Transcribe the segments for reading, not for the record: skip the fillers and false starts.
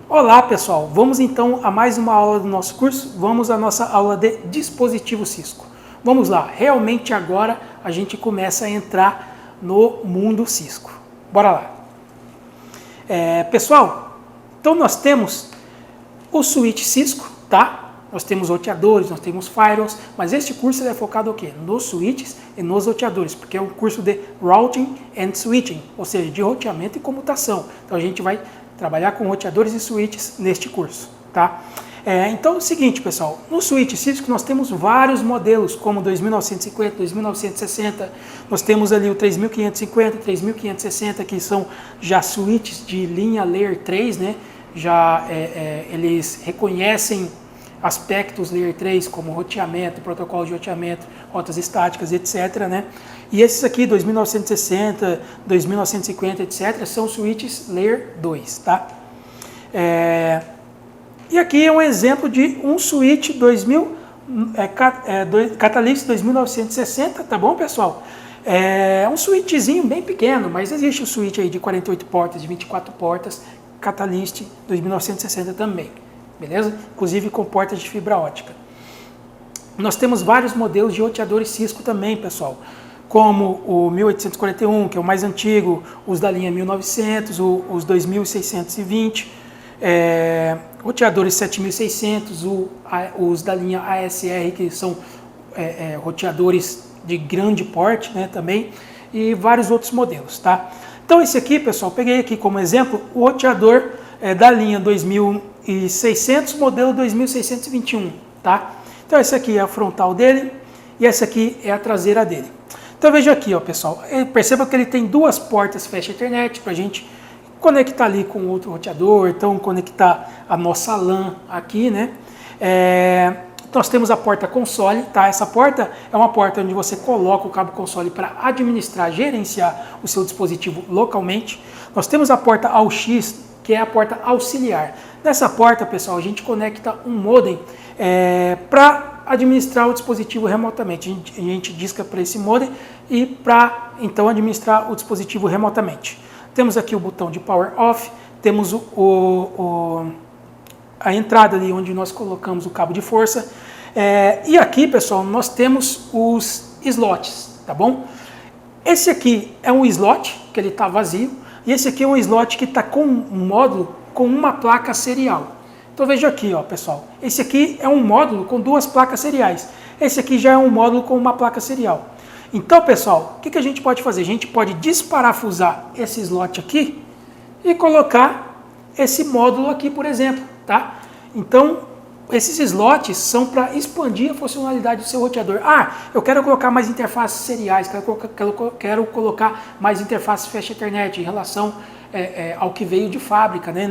Olá pessoal, vamos então a mais uma aula do nosso curso, vamos à nossa aula de dispositivo Cisco. Vamos lá, realmente agora a gente começa a entrar no mundo Cisco. Bora lá. Pessoal, então nós temos o switch Cisco, tá? Nós temos roteadores, nós temos firewalls, mas este curso é focado o quê? Nos switches e nos roteadores, porque é um curso de routing and switching, ou seja, de roteamento e comutação. Então a gente vai trabalhar com roteadores e switches neste curso, tá? Então é o seguinte, pessoal, no switch Cisco nós temos vários modelos, como 2950, 2960, nós temos ali o 3550, 3560, que são já switches de linha Layer 3, né? Já eles reconhecem aspectos Layer 3, como roteamento, protocolo de roteamento, rotas estáticas, etc. Né? E esses aqui, 2960, 2950, etc., são switches Layer 2. Tá? E aqui é um exemplo de um switch Catalyst 2960, tá bom, pessoal? É um switchzinho bem pequeno, mas existe o switch aí de 48 portas, de 24 portas, Catalyst 2960 também. Beleza? Inclusive com portas de fibra ótica. Nós temos vários modelos de roteadores Cisco também, pessoal, como o 1841, que é o mais antigo, os da linha 1900, os 2620, roteadores 7600, os da linha ASR, que são roteadores de grande porte, né, também, e vários outros modelos, tá? Então esse aqui, pessoal, peguei aqui como exemplo o roteador da linha 2600, modelo 2621, tá? Então esse aqui é a frontal dele e essa aqui é a traseira dele. Então veja aqui, ó, pessoal, perceba que ele tem duas portas Fast Ethernet para a gente conectar ali com outro roteador, então conectar a nossa LAN aqui, né? Nós temos a porta console, tá? Essa porta é uma porta onde você coloca o cabo console para administrar, gerenciar o seu dispositivo localmente. Nós temos a porta AUX, que é a porta auxiliar. Nessa porta, pessoal, a gente conecta um modem para administrar o dispositivo remotamente. A gente disca para esse modem e para, então, administrar o dispositivo remotamente. Temos aqui o botão de Power Off, temos a entrada ali onde nós colocamos o cabo de força. E aqui, pessoal, nós temos os slots, tá bom? Esse aqui é um slot, que ele está vazio, e esse aqui é um slot que está com um módulo com uma placa serial. Então veja aqui, ó, pessoal, esse aqui é um módulo com duas placas seriais. Esse aqui já é um módulo com uma placa serial. Então, pessoal, o que a gente pode fazer? A gente pode desparafusar esse slot aqui e colocar esse módulo aqui, por exemplo, tá? Então, esses slots são para expandir a funcionalidade do seu roteador. Eu quero colocar mais interfaces seriais, quero colocar mais interfaces Fast Ethernet em relação ao que veio de fábrica, né?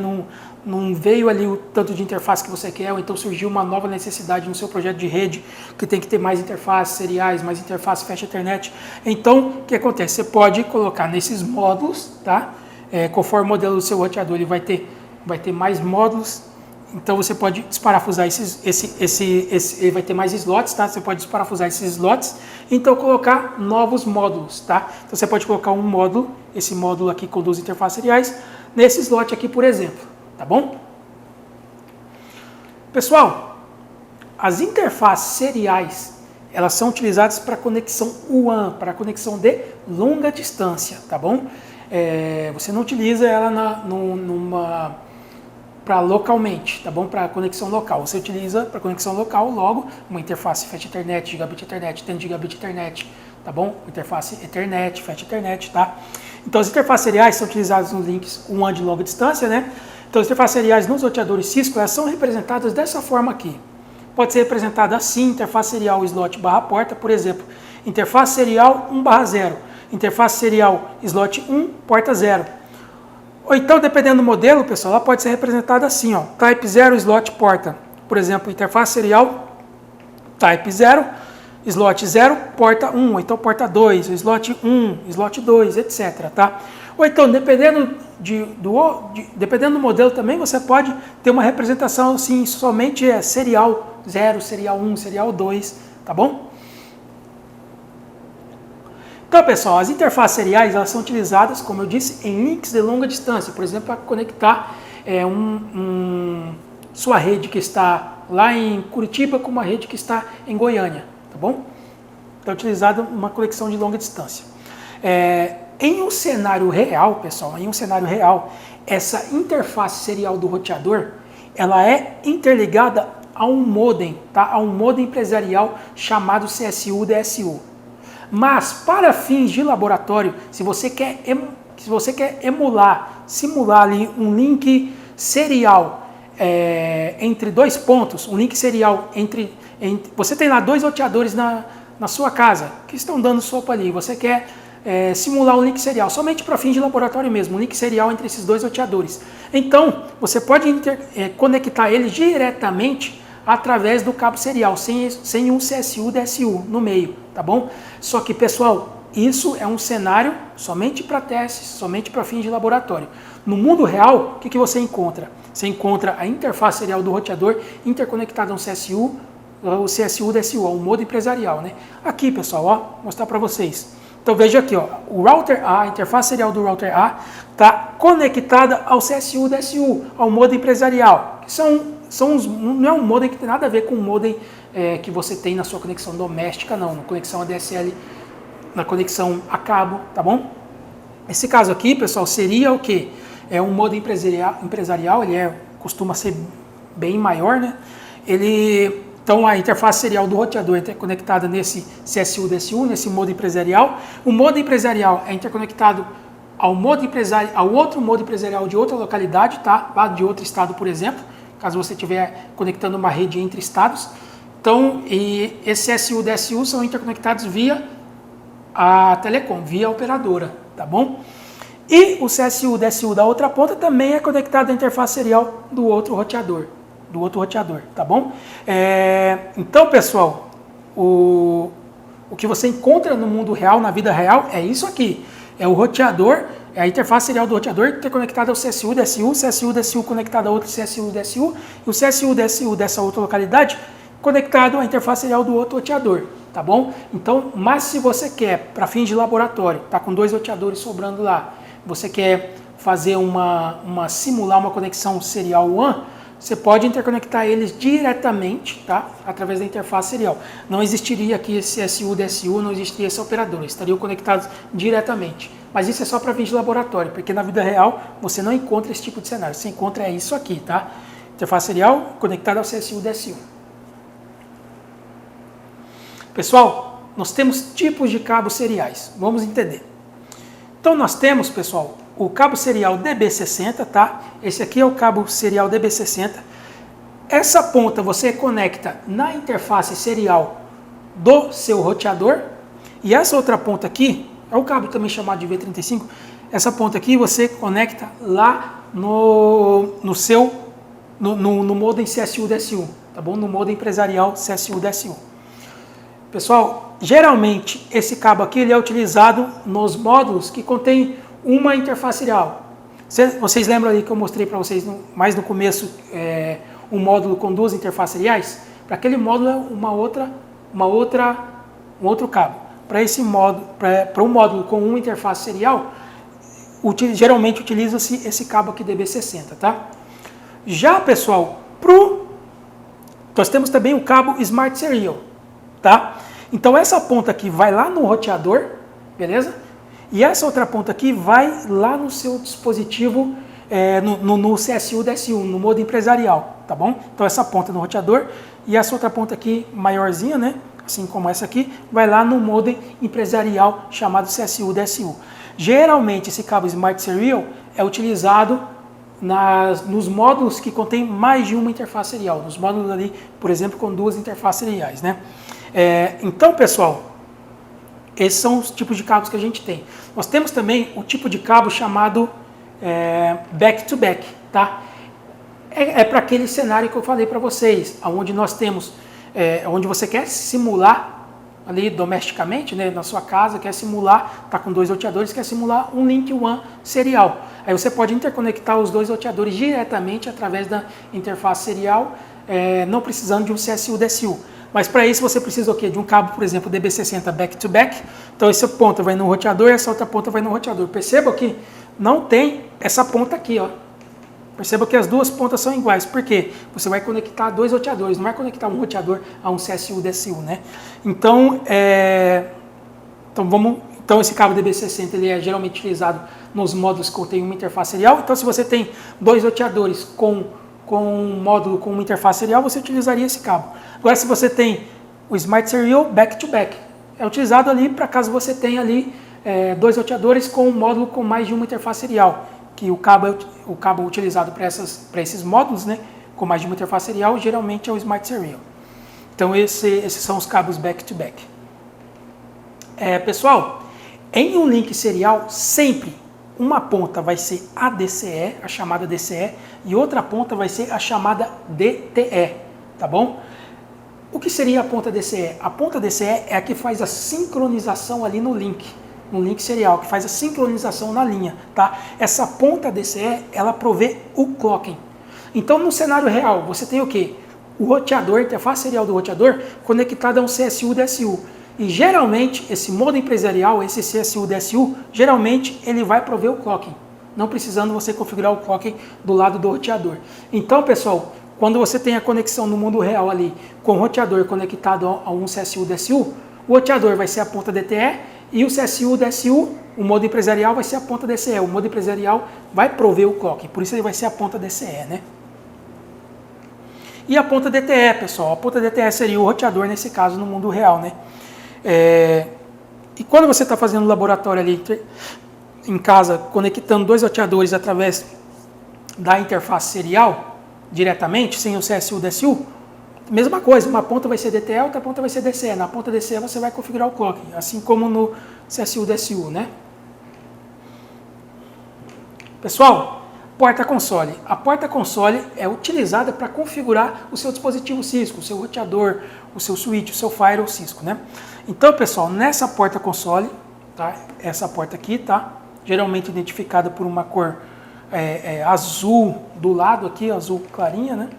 Não veio ali o tanto de interface que você quer, ou então surgiu uma nova necessidade no seu projeto de rede que tem que ter mais interfaces seriais, mais interfaces Fast Ethernet. Então, o que acontece? Você pode colocar nesses módulos, tá? Conforme o modelo do seu roteador, ele vai ter mais módulos. Então você pode desparafusar ele vai ter mais slots, tá? Você pode desparafusar esses slots, então colocar novos módulos, tá? Então você pode colocar um módulo, esse módulo aqui com duas interfaces seriais, nesse slot aqui, por exemplo, tá bom? Pessoal, as interfaces seriais, elas são utilizadas para conexão WAN, para conexão de longa distância, tá bom? Você não utiliza ela para localmente, tá bom? Para conexão local. Você utiliza para conexão local, logo, uma interface Fast Ethernet, Gigabit Ethernet, 10 Gigabit Ethernet, tá bom? Interface Ethernet, Fast Ethernet, tá? Então as interfaces seriais são utilizadas nos links WAN de longa distância, né? Então as interfaces seriais nos roteadores Cisco, elas são representadas dessa forma aqui. Pode ser representada assim, interface serial slot barra porta, por exemplo, interface serial 1/0, interface serial slot 1, porta 0. Ou então, dependendo do modelo, pessoal, ela pode ser representada assim, ó, type 0, slot porta. Por exemplo, interface serial type 0, slot 0, porta 1, ou então porta 2, slot 1, slot 2, etc. Tá? Ou então, dependendo do modelo também, você pode ter uma representação assim, somente serial 0, serial 1, serial 2, tá bom? Então, pessoal, as interfaces seriais elas são utilizadas, como eu disse, em links de longa distância, por exemplo, para conectar sua rede que está lá em Curitiba com uma rede que está em Goiânia, tá bom? Está utilizada uma conexão de longa distância. Em um cenário real, pessoal, essa interface serial do roteador, ela é interligada a um modem, tá? A um modem empresarial chamado CSU-DSU. Mas, para fins de laboratório, se você quer simular ali um link serial entre dois pontos, um link serial entre você tem lá dois roteadores na sua casa que estão dando sopa ali, você quer simular um link serial, somente para fins de laboratório mesmo, um link serial entre esses dois roteadores. Então, você pode conectar eles diretamente através do cabo serial, sem um CSU-DSU no meio, tá bom? Só que, pessoal, isso é um cenário somente para testes, somente para fins de laboratório. No mundo real, o que você encontra? Você encontra a interface serial do roteador interconectada a um CSU, o CSU-DSU, um modo empresarial, né? Aqui, pessoal, ó, vou mostrar para vocês. Então veja aqui, ó, o router A, a interface serial do router A está conectada ao CSU-DSU, ao modo empresarial, que não é um modem que tem nada a ver com o modem que você tem na sua conexão doméstica, não, na conexão ADSL, na conexão a cabo, tá bom? Esse caso aqui, pessoal, seria o quê? É um modem empresarial, ele costuma ser bem maior, né? Então, a interface serial do roteador é interconectada nesse CSU-DSU, nesse modo empresarial. O modo empresarial é interconectado ao outro modo empresarial de outra localidade, tá? Lá de outro estado, por exemplo, caso você estiver conectando uma rede entre estados. Então, esse CSU-DSU são interconectados via a telecom, via a operadora, tá bom? E o CSU-DSU da outra ponta também é conectado à interface serial do outro roteador, tá bom? Então, pessoal, o que você encontra no mundo real, na vida real, é isso aqui. É o roteador, é a interface serial do roteador interconectada ao CSU-DSU, o CSU-DSU conectado a outro CSU-DSU, e o CSU-DSU dessa outra localidade conectado à interface serial do outro roteador, tá bom? Então, mas se você quer, para fins de laboratório, tá com dois roteadores sobrando lá, você quer fazer simular uma conexão serial WAN, você pode interconectar eles diretamente, tá? Através da interface serial. Não existiria aqui esse CSU-DSU, não existiria esse operador, eles estariam conectados diretamente. Mas isso é só para fins de laboratório, porque na vida real você não encontra esse tipo de cenário. Você encontra isso aqui, tá? Interface serial conectada ao CSU-DSU. Pessoal, nós temos tipos de cabos seriais. Vamos entender. Então nós temos, pessoal, o cabo serial DB60, tá? Esse aqui é o cabo serial DB60. Essa ponta você conecta na interface serial do seu roteador. E essa outra ponta aqui, é o cabo também chamado de V35, essa ponta aqui você conecta lá no modem CSU-DSU, tá bom? No modem empresarial CSU-DSU. Pessoal, geralmente esse cabo aqui ele é utilizado nos módulos que contém uma interface serial. Vocês lembram ali que eu mostrei para vocês mais no começo um módulo com duas interfaces seriais? Para aquele módulo é um outro cabo. Para esse módulo, para um módulo com uma interface serial, geralmente utiliza-se esse cabo aqui DB60, tá? Já, pessoal, nós temos também o cabo Smart Serial, tá? Então essa ponta aqui vai lá no roteador, beleza? E essa outra ponta aqui vai lá no seu dispositivo, no CSU-DSU, no modo empresarial, tá bom? Então essa ponta no roteador e essa outra ponta aqui maiorzinha, né? Assim como essa aqui, vai lá no modem empresarial chamado CSU-DSU. Geralmente esse cabo Smart Serial é utilizado nos módulos que contém mais de uma interface serial, nos módulos ali, por exemplo, com duas interfaces seriais, né? Então, pessoal, esses são os tipos de cabos que a gente tem. Nós temos também o tipo de cabo chamado back-to-back, tá? Para aquele cenário que eu falei para vocês, onde nós temos, onde você quer simular ali domesticamente, né, na sua casa, quer simular, tá com dois roteadores, quer simular um link WAN serial. Aí você pode interconectar os dois roteadores diretamente através da interface serial, não precisando de um CSU-DSU. Mas para isso você precisa o quê? De um cabo, por exemplo, DB60 back-to-back. Então essa ponta vai no roteador e essa outra ponta vai no roteador. Perceba que não tem essa ponta aqui, ó. Perceba que as duas pontas são iguais, porque você vai conectar dois roteadores, não vai conectar um roteador a um CSU-DSU, né? Então, então esse cabo DB60 ele é geralmente utilizado nos módulos que contêm uma interface serial. Então, se você tem dois roteadores com um módulo com uma interface serial, você utilizaria esse cabo. Agora, se você tem o Smart Serial back-to-back, é utilizado ali para caso você tenha ali dois roteadores com um módulo com mais de uma interface serial, que o cabo utilizado para esses módulos, né, com mais de uma interface serial, geralmente é o Smart Serial. Então, esses são os cabos back-to-back. Pessoal, em um link serial, sempre uma ponta vai ser a DCE, a chamada DCE, e outra ponta vai ser a chamada DTE, tá bom? O que seria a ponta DCE? A ponta DCE é a que faz a sincronização ali no link serial, que faz a sincronização na linha, tá? Essa ponta DCE, ela provê o clocking. Então, no cenário real, você tem o quê? O roteador, a interface serial do roteador, conectada a um CSU-DSU. E geralmente, esse modo empresarial, esse CSU-DSU, geralmente ele vai prover o clocking, não precisando você configurar o clocking do lado do roteador. Então, pessoal, quando você tem a conexão no mundo real ali, com o roteador conectado a um CSU-DSU, o roteador vai ser a ponta DTE e o CSU-DSU, o modo empresarial, vai ser a ponta DCE. O modo empresarial vai prover o clocking, por isso ele vai ser a ponta DCE, né? E a ponta DTE, pessoal, a ponta DTE seria o roteador nesse caso no mundo real, né? E quando você está fazendo laboratório ali em casa, conectando dois roteadores através da interface serial, diretamente, sem o CSU-DSU, mesma coisa, uma ponta vai ser DTE, outra ponta vai ser DCE. Na ponta DCE você vai configurar o clocking, assim como no CSU-DSU, né? Pessoal, porta-console. A porta-console é utilizada para configurar o seu dispositivo Cisco, o seu roteador, o seu switch, o seu firewall Cisco, né? Então, pessoal, nessa porta-console, tá? Essa porta aqui, tá? Geralmente identificada por uma cor azul do lado aqui, azul clarinha, né?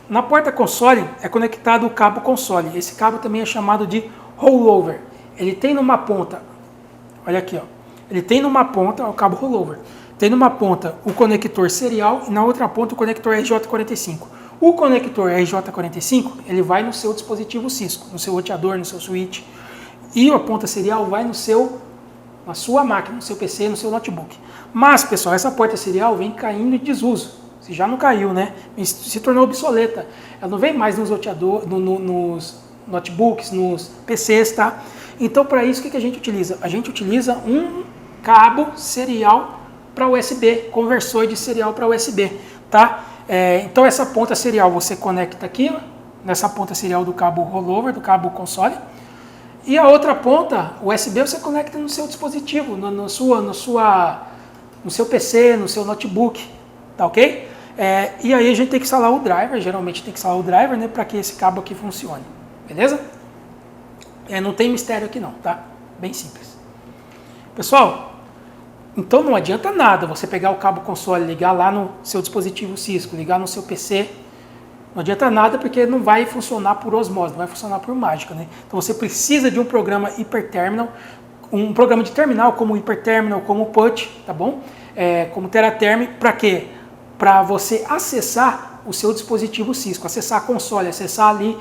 Na porta-console é conectado o cabo console. Esse cabo também é chamado de rollover. Ele tem numa ponta, olha aqui, ó. Ele tem numa ponta, ó, o cabo rollover. Tem numa ponta o conector serial e na outra ponta o conector RJ45. O conector RJ45, ele vai no seu dispositivo Cisco, no seu roteador, no seu switch. E a ponta serial vai na sua máquina, no seu PC, no seu notebook. Mas, pessoal, essa porta serial vem caindo em desuso. Se já não caiu, né? Se tornou obsoleta. Ela não vem mais nos roteadores, nos notebooks, nos PCs, tá? Então, para isso, o que a gente utiliza? A gente utiliza um cabo serial para USB, conversor de serial para USB, tá? Então, essa ponta serial você conecta aqui, ó, nessa ponta serial do cabo rollover, do cabo console. E a outra ponta, USB, você conecta no seu dispositivo, no seu PC, no seu notebook, tá ok? E aí a gente tem que instalar o driver, geralmente tem que instalar o driver, né, para que esse cabo aqui funcione, beleza? Não tem mistério aqui não, tá? Bem simples. Pessoal, então não adianta nada você pegar o cabo console, ligar lá no seu dispositivo Cisco, ligar no seu PC, não adianta nada porque não vai funcionar por osmose, não vai funcionar por mágica, né? Então você precisa de um programa HyperTerminal, um programa de terminal como o HyperTerminal, como o PUT, tá bom? Como TeraTerm, para quê? Para você acessar o seu dispositivo Cisco, acessar a console, acessar ali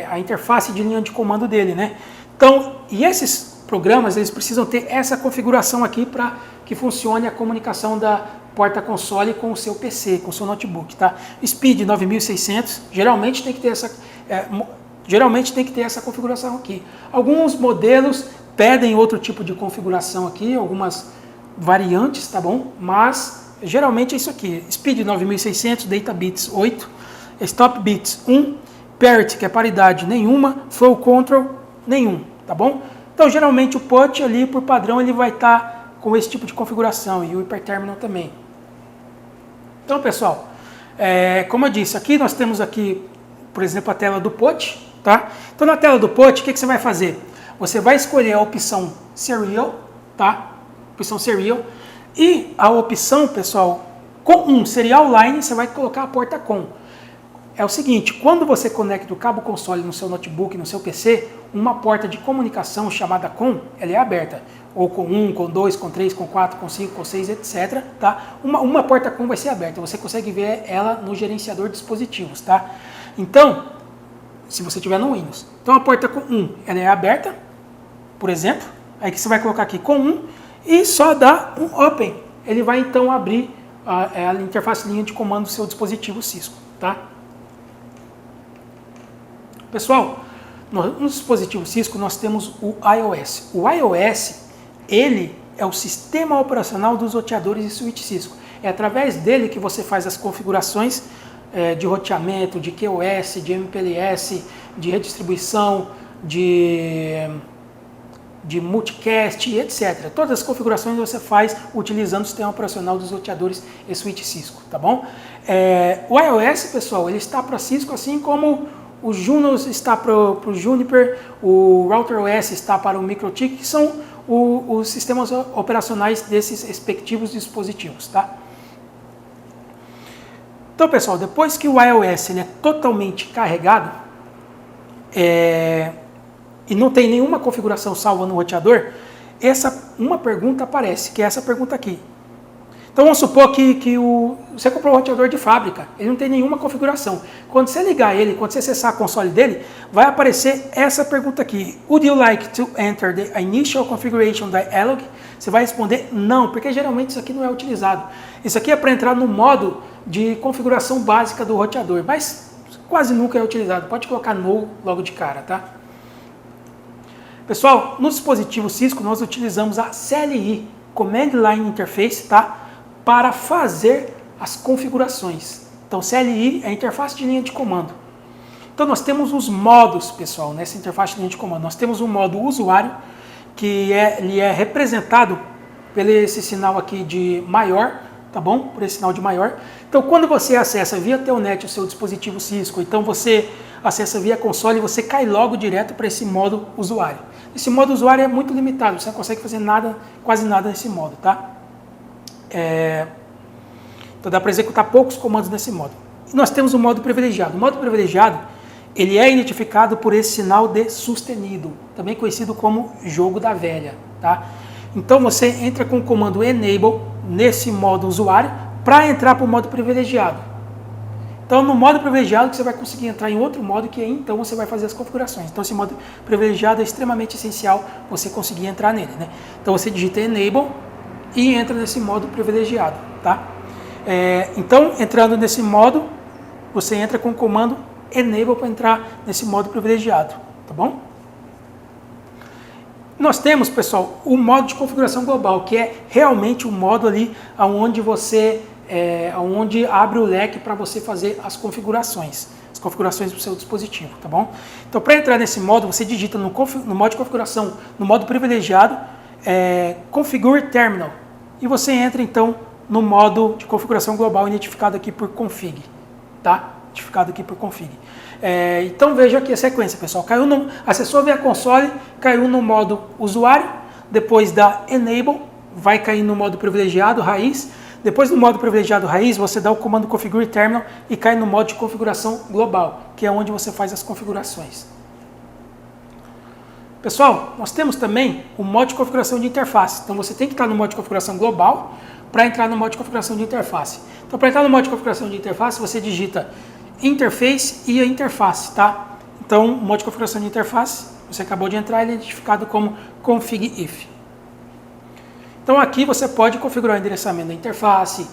a interface de linha de comando dele, né? Então, e esses programas, eles precisam ter essa configuração aqui para que funcione a comunicação da porta console com o seu PC, com o seu notebook, tá? Speed 9600, geralmente tem que ter essa configuração aqui. Alguns modelos pedem outro tipo de configuração aqui, algumas variantes, tá bom? Mas geralmente é isso aqui, Speed 9600, Data Bits 8, Stop Bits 1, Parity, que é paridade, nenhuma, Flow Control, nenhum, tá bom? Então, geralmente o PUT ali, por padrão, ele vai estar com esse tipo de configuração e o HyperTerminal também. Então, pessoal, como eu disse, aqui nós temos aqui, por exemplo, a tela do PUT, tá? Então, na tela do PUT, o que você vai fazer? Você vai escolher a opção Serial, tá? Opção Serial. E a opção, pessoal, com Serial Line, você vai colocar a porta com. é o seguinte, quando você conecta o cabo console no seu notebook, no seu PC, uma porta de comunicação chamada COM, ela é aberta. Ou com 1, com 2, com 3, com 4, com 5, com 6, etc. Tá? Uma porta COM vai ser aberta, você consegue ver ela no gerenciador de dispositivos. Tá? Então, se você tiver no Windows. Então a porta com 1, ela é aberta, por exemplo. Aí que você vai colocar aqui com 1 e só dá um Open. Ele vai então abrir a interface linha de comando do seu dispositivo Cisco. Tá? Pessoal, no dispositivo Cisco nós temos o iOS. O iOS, ele é o sistema operacional dos roteadores e switch Cisco. É através dele que você faz as configurações de roteamento, de QoS, de MPLS, de redistribuição, de multicast, etc. Todas as configurações você faz utilizando o sistema operacional dos roteadores e switch Cisco, tá bom? O iOS, pessoal, ele está para Cisco, assim como o Junos está para o Juniper, o RouterOS está para o MikroTik, que são os sistemas operacionais desses respectivos dispositivos, tá? Então, pessoal, depois que o iOS ele é totalmente carregado e não tem nenhuma configuração salva no roteador, uma pergunta aparece, que é essa pergunta aqui. Então, vamos supor que você comprou um roteador de fábrica, ele não tem nenhuma configuração. Quando você ligar ele, quando você acessar a console dele, vai aparecer essa pergunta aqui. Would you like to enter the initial configuration dialog? Você vai responder não, porque geralmente isso aqui não é utilizado. Isso aqui é para entrar no modo de configuração básica do roteador, mas quase nunca é utilizado. Pode colocar no logo de cara, tá? Pessoal, no dispositivo Cisco nós utilizamos a CLI, Command Line Interface, tá? Para fazer as configurações. Então, CLI é a interface de linha de comando. Então, nós temos os modos, pessoal, nessa interface de linha de comando. Nós temos o modo usuário, que ele é representado por esse sinal aqui de maior, tá bom? Por esse sinal de maior. Então, quando você acessa via Telnet o seu dispositivo Cisco, então você acessa via console, você cai logo direto para esse modo usuário. Esse modo usuário é muito limitado, você não consegue fazer nada, quase nada nesse modo, tá? Então dá para executar poucos comandos nesse modo. E nós temos o modo privilegiado. O modo privilegiado, ele é identificado por esse sinal de sustenido, também conhecido como jogo da velha, tá? Então você entra com o comando enable nesse modo usuário para entrar para o modo privilegiado. Então no modo privilegiado você vai conseguir entrar em outro modo que aí então você vai fazer as configurações. Então esse modo privilegiado é extremamente essencial você conseguir entrar nele, né? Então você digita enable e entra nesse modo privilegiado, tá? Então, entrando nesse modo, você entra com o comando enable para entrar nesse modo privilegiado, tá bom? Nós temos, pessoal, o modo de configuração global, que é realmente o modo ali onde você, onde abre o leque para você fazer as configurações do seu dispositivo, tá bom? Então, para entrar nesse modo, você digita no modo de configuração, no modo privilegiado, Configure Terminal, e você entra então no modo de configuração global identificado aqui por config, tá? Identificado aqui por config. Então veja aqui a sequência, pessoal. Acessou via console, caiu no modo usuário, depois da enable, vai cair no modo privilegiado raiz. Depois do modo privilegiado raiz, você dá o comando configure terminal e cai no modo de configuração global, que é onde você faz as configurações. Pessoal, nós temos também o modo de configuração de interface. Então você tem que estar no modo de configuração global para entrar no modo de configuração de interface. Então para entrar no modo de configuração de interface, você digita interface e a interface, tá? Então o modo de configuração de interface, você acabou de entrar, ele é identificado como config if. Então aqui você pode configurar o endereçamento da interface,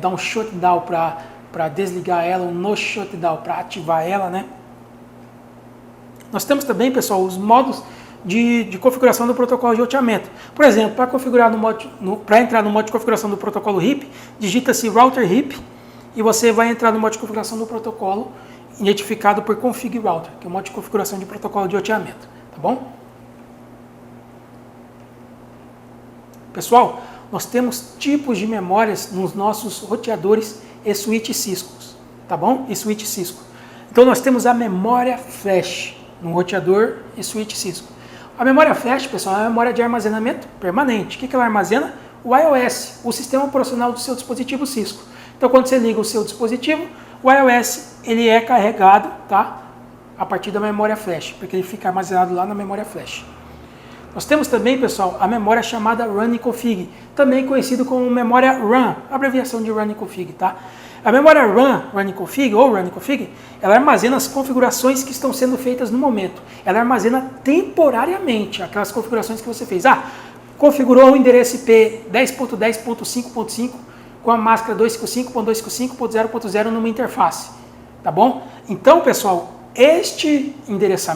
dar um shutdown para desligar ela, um no shutdown para ativar ela, né? Nós temos também, pessoal, os modos de configuração do protocolo de roteamento. Por exemplo, para entrar no modo de configuração do protocolo RIP, digita-se router RIP e você vai entrar no modo de configuração do protocolo identificado por config router, que é o modo de configuração de protocolo de roteamento, tá bom? Pessoal, nós temos tipos de memórias nos nossos roteadores e switch Cisco, tá bom? E switch Cisco. Então nós temos a memória flash no roteador e switch Cisco. A memória flash, pessoal, é a memória de armazenamento permanente. O que ela armazena? O iOS, o sistema operacional do seu dispositivo Cisco. Então, quando você liga o seu dispositivo, o iOS ele é carregado, tá? A partir da memória flash, porque ele fica armazenado lá na memória flash. Nós temos também, pessoal, a memória chamada Running Config, também conhecido como memória RAM, abreviação de Running Config, tá? A memória RAM, Running Config ou Running Config, ela armazena as configurações que estão sendo feitas no momento. Ela armazena temporariamente aquelas configurações que você fez. Configurou o endereço IP 10.10.5.5 com a máscara 255.255.0.0 numa interface, tá bom? Então, pessoal, este endereço,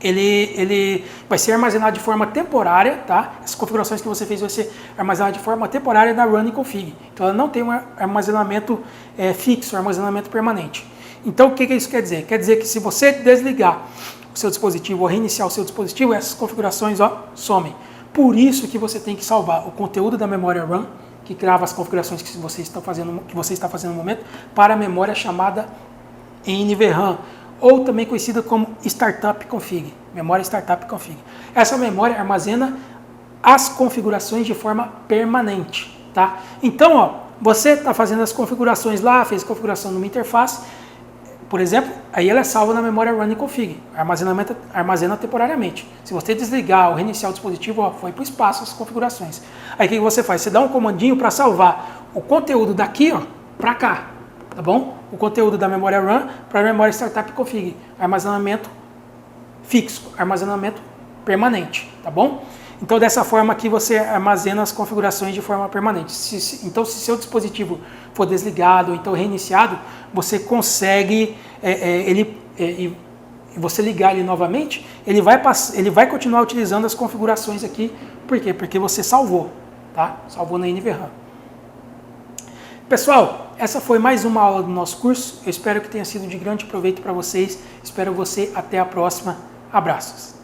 ele vai ser armazenado de forma temporária, tá? As configurações que você fez vai ser armazenado de forma temporária na Running Config. Então, ela não tem um armazenamento fixo, um armazenamento permanente. Então, o que isso quer dizer? Quer dizer que se você desligar o seu dispositivo ou reiniciar o seu dispositivo, essas configurações somem. Por isso que você tem que salvar o conteúdo da memória RAM, que grava as configurações que você está fazendo no momento, para a memória chamada NVRAM, ou também conhecida como Startup Config, memória Startup Config. Essa memória armazena as configurações de forma permanente, tá? Então, você está fazendo as configurações lá, fez configuração numa interface, por exemplo, aí ela é salva na memória Running Config, armazena temporariamente. Se você desligar ou reiniciar o dispositivo, foi para o espaço as configurações. Aí o que você faz? Você dá um comandinho para salvar o conteúdo daqui para cá, tá bom? O conteúdo da memória RAM para a memória Startup Config, armazenamento fixo, armazenamento permanente, tá bom? Então, dessa forma aqui você armazena as configurações de forma permanente. Então, se seu dispositivo for desligado ou então reiniciado, você consegue, você ligar ele novamente, ele vai continuar utilizando as configurações aqui. Por quê? Porque você salvou, tá? Salvou na NVRAM. Pessoal, essa foi mais uma aula do nosso curso. Eu espero que tenha sido de grande proveito para vocês. Espero você até a próxima. Abraços.